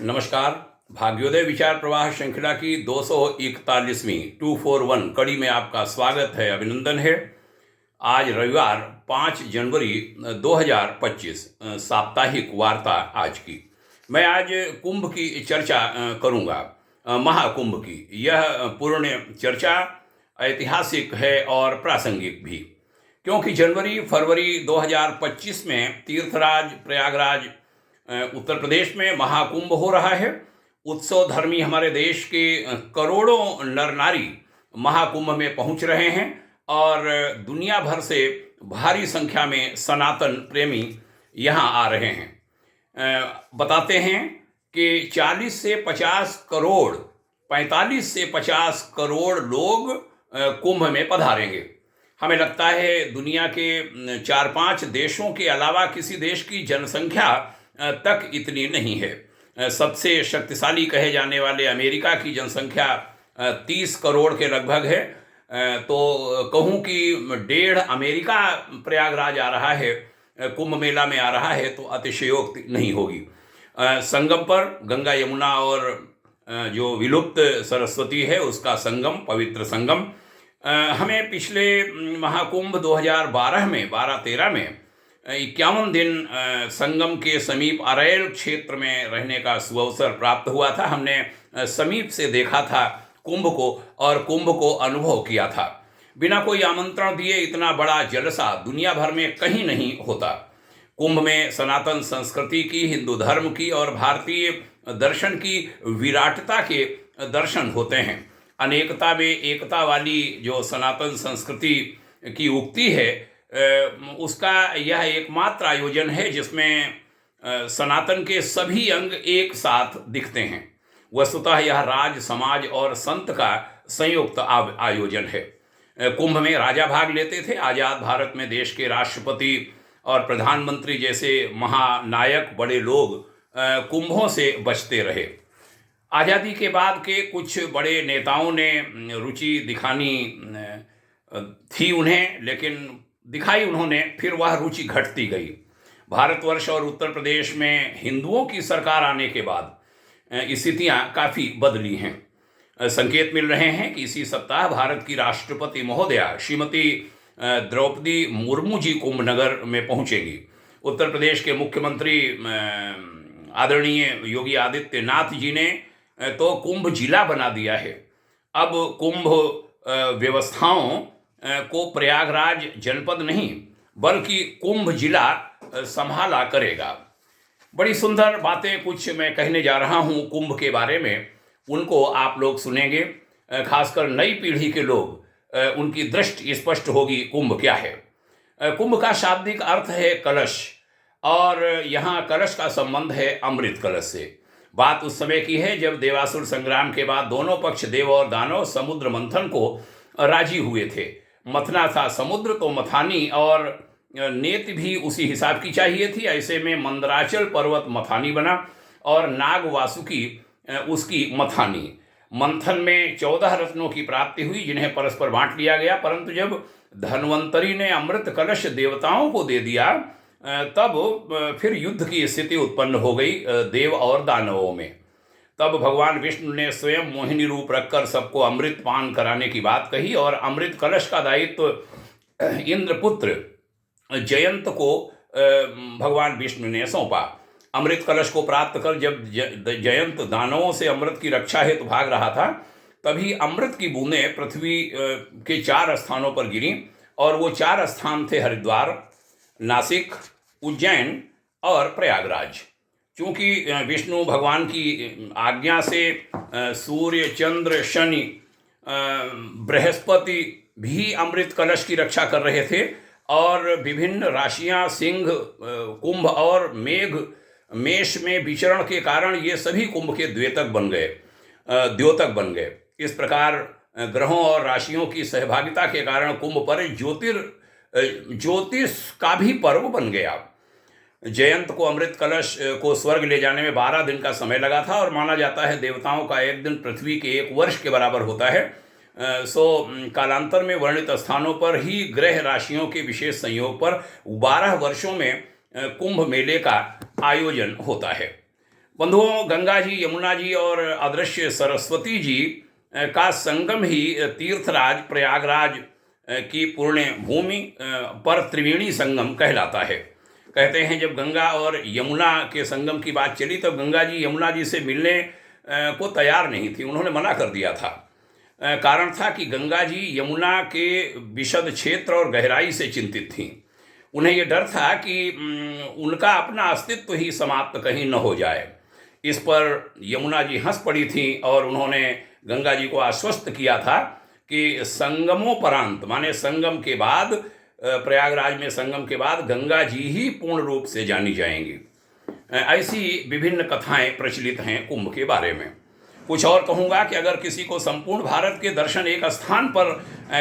नमस्कार। भाग्योदय विचार प्रवाह श्रृंखला की 241वीं 241 कड़ी में आपका स्वागत है, अभिनंदन है। आज रविवार 5 जनवरी 2025 साप्ताहिक वार्ता आज की। मैं आज कुंभ की चर्चा करूंगा, महाकुंभ की। यह पूर्ण चर्चा ऐतिहासिक है और प्रासंगिक भी, क्योंकि जनवरी फरवरी 2025 में तीर्थराज प्रयागराज उत्तर प्रदेश में महाकुंभ हो रहा है। उत्सव धर्मी हमारे देश के करोड़ों नर नारी महाकुंभ में पहुंच रहे हैं और दुनिया भर से भारी संख्या में सनातन प्रेमी यहां आ रहे हैं। बताते हैं कि 40 से 50 करोड़ 45 से 50 करोड़ लोग कुंभ में पधारेंगे। हमें लगता है दुनिया के 4-5 देशों के अलावा किसी देश की जनसंख्या तक इतनी नहीं है। सबसे शक्तिशाली कहे जाने वाले अमेरिका की जनसंख्या 30 करोड़ के लगभग है। तो कहूँ कि 1.5 अमेरिका प्रयागराज आ रहा है, कुंभ मेला में आ रहा है, तो अतिशयोक्ति नहीं होगी। संगम पर गंगा यमुना और जो विलुप्त सरस्वती है उसका संगम, पवित्र संगम। हमें पिछले महाकुंभ 2012 में 12-13 में 51 दिन संगम के समीप अरैल क्षेत्र में रहने का सुअवसर प्राप्त हुआ था। हमने समीप से देखा था कुंभ को और कुंभ को अनुभव किया था। बिना कोई आमंत्रण दिए इतना बड़ा जलसा दुनिया भर में कहीं नहीं होता। कुंभ में सनातन संस्कृति की, हिंदू धर्म की और भारतीय दर्शन की विराटता के दर्शन होते हैं। अनेकता में एकता वाली जो सनातन संस्कृति की उक्ति है, उसका यह एकमात्र आयोजन है जिसमें सनातन के सभी अंग एक साथ दिखते हैं। वस्तुतः यह राज, समाज और संत का संयुक्त आयोजन है। कुंभ में राजा भाग लेते थे। आज़ाद भारत में देश के राष्ट्रपति और प्रधानमंत्री जैसे महानायक बड़े लोग कुंभों से बचते रहे। आज़ादी के बाद के कुछ बड़े नेताओं ने रुचि दिखानी थी उन्हें, लेकिन दिखाई उन्होंने, फिर वह रुचि घटती गई। भारतवर्ष और उत्तर प्रदेश में हिंदुओं की सरकार आने के बाद स्थितियां काफ़ी बदली हैं। संकेत मिल रहे हैं कि इसी सप्ताह भारत की राष्ट्रपति महोदया श्रीमती द्रौपदी मुर्मू जी कुंभ नगर में पहुंचेंगी। उत्तर प्रदेश के मुख्यमंत्री आदरणीय योगी आदित्यनाथ जी ने तो कुंभ जिला बना दिया है। अब कुंभ व्यवस्थाओं को प्रयागराज जनपद नहीं बल्कि कुंभ जिला संभाला करेगा। बड़ी सुंदर बातें कुछ मैं कहने जा रहा हूँ कुंभ के बारे में, उनको आप लोग सुनेंगे। खासकर नई पीढ़ी के लोग, उनकी दृष्टि स्पष्ट होगी कुंभ क्या है। कुंभ का शाब्दिक अर्थ है कलश, और यहाँ कलश का संबंध है अमृत कलश से। बात उस समय की है जब देवासुर संग्राम के बाद दोनों पक्ष, देव और दानव, समुद्र मंथन को राजी हुए थे। मथना था समुद्र तो मथानी और नेति भी उसी हिसाब की चाहिए थी। ऐसे में मंदराचल पर्वत मथानी बना और नाग वासुकी उसकी मथानी। मंथन में 14 रत्नों की प्राप्ति हुई जिन्हें परस्पर बांट लिया गया, परंतु जब धन्वंतरी ने अमृत कलश देवताओं को दे दिया तब फिर युद्ध की स्थिति उत्पन्न हो गई देव और दानवों में। तब भगवान विष्णु ने स्वयं मोहिनी रूप रखकर सबको अमृत पान कराने की बात कही और अमृत कलश का दायित्व इंद्रपुत्र जयंत को भगवान विष्णु ने सौंपा। अमृत कलश को प्राप्त कर जब जयंत दानवों से अमृत की रक्षा हेतु भाग रहा था, तभी अमृत की बूंदें पृथ्वी के 4 स्थानों पर गिरी, और वो 4 स्थान थे हरिद्वार, नासिक, उज्जैन और प्रयागराज। चूँकि विष्णु भगवान की आज्ञा से सूर्य, चंद्र, शनि, बृहस्पति भी अमृत कलश की रक्षा कर रहे थे, और विभिन्न राशियां सिंह, कुंभ और मेघ, मेष में विचरण के कारण ये सभी कुंभ के द्योतक बन गए। इस प्रकार ग्रहों और राशियों की सहभागिता के कारण कुंभ पर ज्योतिष का भी पर्व बन गया। जयंत को अमृत कलश को स्वर्ग ले जाने में 12 दिन का समय लगा था, और माना जाता है देवताओं का एक दिन पृथ्वी के 1 वर्ष के बराबर होता है। कालांतर में वर्णित स्थानों पर ही ग्रह राशियों के विशेष संयोग पर 12 वर्षों में कुंभ मेले का आयोजन होता है। बंधुओं, गंगा जी, यमुना जी और अदृश्य सरस्वती जी का संगम ही तीर्थराज प्रयागराज की पुण्य भूमि पर त्रिवेणी संगम कहलाता है। कहते हैं जब गंगा और यमुना के संगम की बात चली तब गंगा जी यमुना जी से मिलने को तैयार नहीं थी, उन्होंने मना कर दिया था। कारण था कि गंगा जी यमुना के विशद क्षेत्र और गहराई से चिंतित थीं। उन्हें यह डर था कि उनका अपना अस्तित्व ही समाप्त कहीं न हो जाए। इस पर यमुना जी हंस पड़ी थीं और उन्होंने गंगा जी को आश्वस्त किया था कि संगमोपरांत माने संगम के बाद, प्रयागराज में संगम के बाद गंगा जी ही पूर्ण रूप से जानी जाएंगी। ऐसी विभिन्न कथाएं प्रचलित हैं कुंभ के बारे में। कुछ और कहूँगा कि अगर किसी को संपूर्ण भारत के दर्शन एक स्थान पर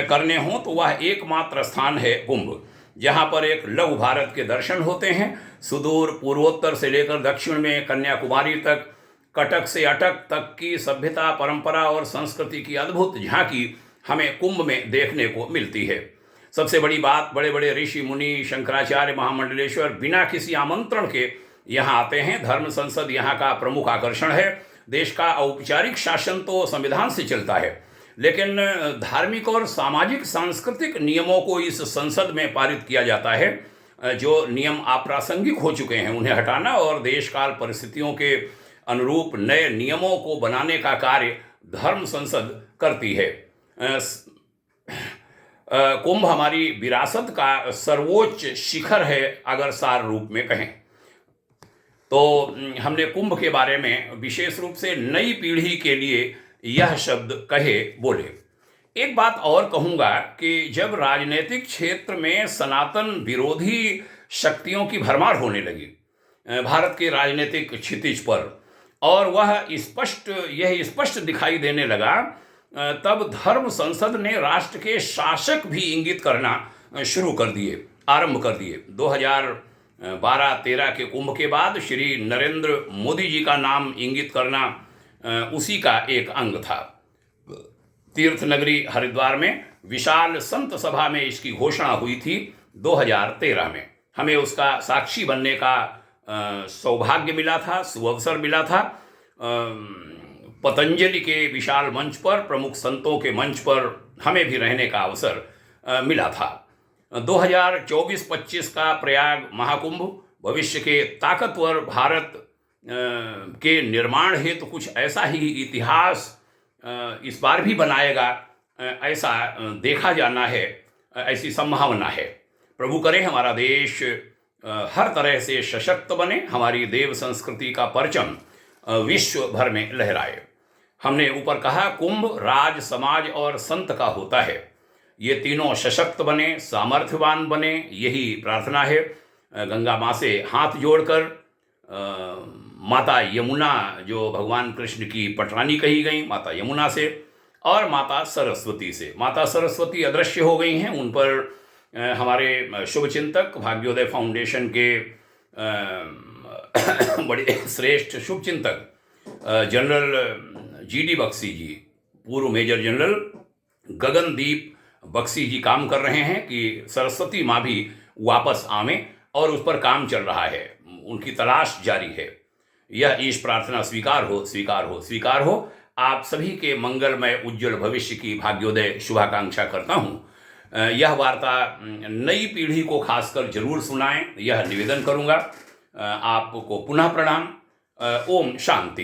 करने हों तो वह एकमात्र स्थान है कुंभ, जहाँ पर एक लघु भारत के दर्शन होते हैं। सुदूर पूर्वोत्तर से लेकर दक्षिण में कन्याकुमारी तक, कटक से अटक तक की सभ्यता, परंपरा और संस्कृति की अद्भुत झांकी हमें कुंभ में देखने को मिलती है। सबसे बड़ी बात, बड़े बड़े ऋषि मुनि, शंकराचार्य, महामंडलेश्वर बिना किसी आमंत्रण के यहाँ आते हैं। धर्म संसद यहाँ का प्रमुख आकर्षण है। देश का औपचारिक शासन तो संविधान से चलता है, लेकिन धार्मिक और सामाजिक सांस्कृतिक नियमों को इस संसद में पारित किया जाता है। जो नियम अप्रासंगिक हो चुके हैं उन्हें हटाना और देश काल परिस्थितियों के अनुरूप नए नियमों को बनाने का कार्य धर्म संसद करती है। कुंभ हमारी विरासत का सर्वोच्च शिखर है, अगर सार रूप में कहें तो। हमने कुंभ के बारे में विशेष रूप से नई पीढ़ी के लिए यह शब्द कहे बोले। एक बात और कहूँगा कि जब राजनीतिक क्षेत्र में सनातन विरोधी शक्तियों की भरमार होने लगी भारत के राजनीतिक क्षितिज पर, और यह स्पष्ट दिखाई देने लगा, तब धर्म संसद ने राष्ट्र के शासक भी इंगित करना शुरू कर दिए, आरंभ कर दिए। 2012-13 के कुंभ के बाद श्री नरेंद्र मोदी जी का नाम इंगित करना उसी का एक अंग था। तीर्थ नगरी हरिद्वार में विशाल संत सभा में इसकी घोषणा हुई थी 2013 में। हमें उसका साक्षी बनने का सौभाग्य मिला था, सुअवसर मिला था। पतंजलि के विशाल मंच पर, प्रमुख संतों के मंच पर हमें भी रहने का अवसर मिला था। 2024-25 का प्रयाग महाकुंभ भविष्य के ताकतवर भारत के निर्माण हेतु कुछ ऐसा ही इतिहास इस बार भी बनाएगा, ऐसा देखा जाना है, ऐसी संभावना है। प्रभु करे हमारा देश हर तरह से सशक्त बने, हमारी देव संस्कृति का परचम विश्व भर में लहराए। हमने ऊपर कहा कुंभ राज, समाज और संत का होता है। ये तीनों सशक्त बने, सामर्थ्यवान बने, यही प्रार्थना है। गंगा माँ से हाथ जोड़कर माता यमुना, जो भगवान कृष्ण की पटरानी कही गई, माता यमुना से, और माता सरस्वती से। माता सरस्वती अदृश्य हो गई हैं, उन पर हमारे शुभचिंतक भाग्योदय फाउंडेशन के बड़े श्रेष्ठ शुभचिंतक जनरल GD बख्शी जी, पूर्व मेजर जनरल गगनदीप बख्शी जी काम कर रहे हैं कि सरस्वती माँ भी वापस आवें, और उस पर काम चल रहा है, उनकी तलाश जारी है। यह ईश प्रार्थना स्वीकार हो, स्वीकार हो, स्वीकार हो। आप सभी के मंगलमय उज्जवल भविष्य की भाग्योदय शुभाकांक्षा करता हूँ। यह वार्ता नई पीढ़ी को खासकर जरूर सुनाएं, यह निवेदन करूँगा। आपको पुनः प्रणाम। ओम शांति।